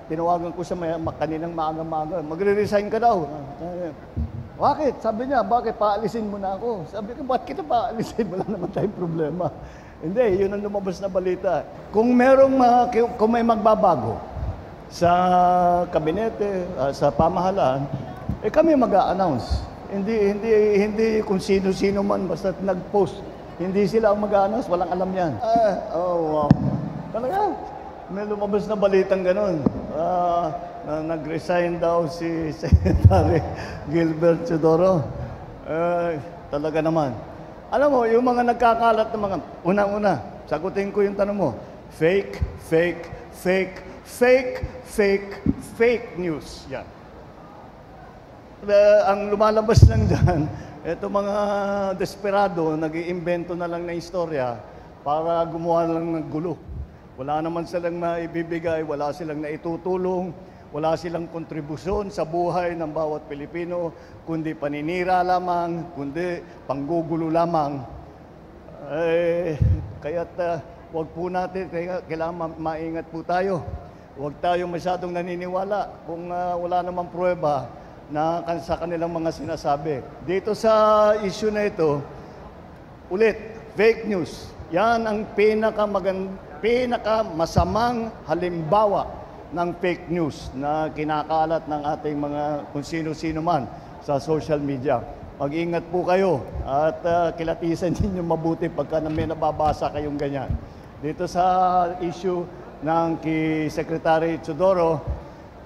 Tinawagan ko siya kaninang maaga-maaga, magre-resign ka daw. Bakit? Sabi niya, bakit? Paalisin mo na ako. Sabi ko, bakit kita paalisin? Wala naman tayong problema. Hindi, yun ang lumabas na balita. Kung may magbabago sa kabinete, sa pamahalaan, kami mag-a-announce. Hindi kung sino-sino man basta nag-post. Hindi sila ang mag-a-announce, walang alam yan. Wow. Talaga, may lumabas na balitang ganun. Na nag-resign daw si Secretary Gilbert Teodoro. Talaga naman. Alam mo, yung mga nagkakalat ng mga, unang-una, sagutin ko yung tanong mo, fake news. Yan. Ang lumalabas lang dyan, ito mga desperado, nag-iimbento na lang na istorya para gumawa lang ng gulo. Wala naman silang maibibigay, wala silang naitutulong, wala silang kontribusyon sa buhay ng bawat Pilipino, kundi paninira lamang, kundi panggugulo lamang. Kaya't wag po natin, kailangan maingat po tayo. Huwag tayo masyadong naniniwala kung wala namang pruweba na sa kanilang mga sinasabi. Dito sa issue na ito, ulit, fake news. Yan ang pinakamasamang halimbawa ng fake news na kinakalat ng ating mga kung sino-sino man sa social media. Mag-ingat po kayo at kilatisan ninyo mabuti pagka may nababasa kayong ganyan. Dito sa issue ng Secretary Teodoro,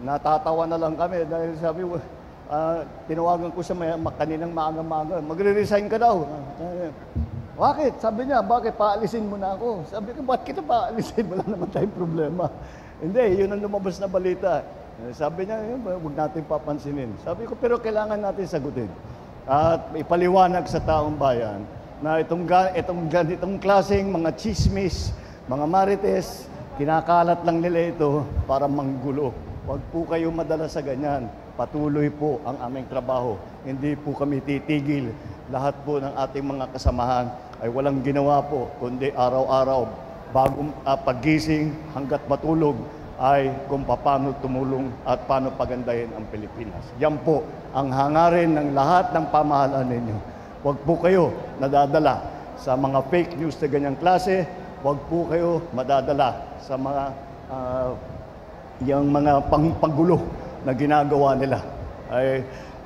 natatawa na lang kami dahil sabi, tinawagan ko siya kaninang maaga-maaga, magre-resign ka daw. Bakit? Sabi niya, bakit? Paalisin mo na ako. Sabi ko, bakit kita paalisin? Wala naman tayong problema. Hindi, yun ang lumabas na balita. Sabi niya, huwag natin papansinin. Sabi ko, pero kailangan natin sagutin. At ipaliwanag sa taong bayan na itong klaseng mga chismis, mga marites, kinakalat lang nila ito para manggulo. Huwag po kayo madala sa ganyan. Patuloy po ang aming trabaho. Hindi po kami titigil. Lahat po ng ating mga kasamahan ay walang ginawa po, kundi araw-araw, bagong paggising hanggat matulog, ay kung paano tumulong at paano pagandahin ang Pilipinas. Yan po ang hangarin ng lahat ng pamahalaan ninyo. Huwag po kayo nadadala sa mga fake news na ganyang klase. Huwag po kayo madadala sa mga yung mga pangpagulo na ginagawa nila.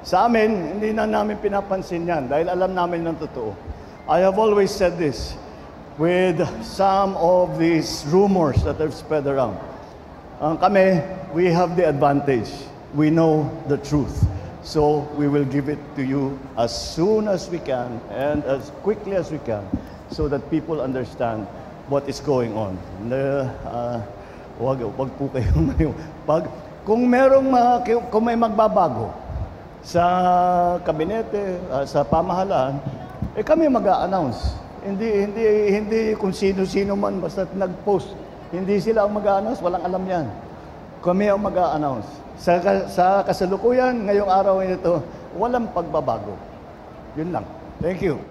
Sa amin, hindi na namin pinapansin yan dahil alam namin ng totoo. I have always said this with some of these rumors that have spread around. Kami, we have the advantage. We know the truth. So we will give it to you as soon as we can and as quickly as we can so that people understand what is going on. Wag po kayo kung may magbabago sa kabinete, sa pamahalaan, kami mag-a-announce. Hindi kung sino-sino man basta nag-post. Hindi sila ang mag-a-announce, walang alam yan. Kami ang mag-a-announce. Sa kasalukuyan, ngayong araw nito, walang pagbabago. Yun lang. Thank you.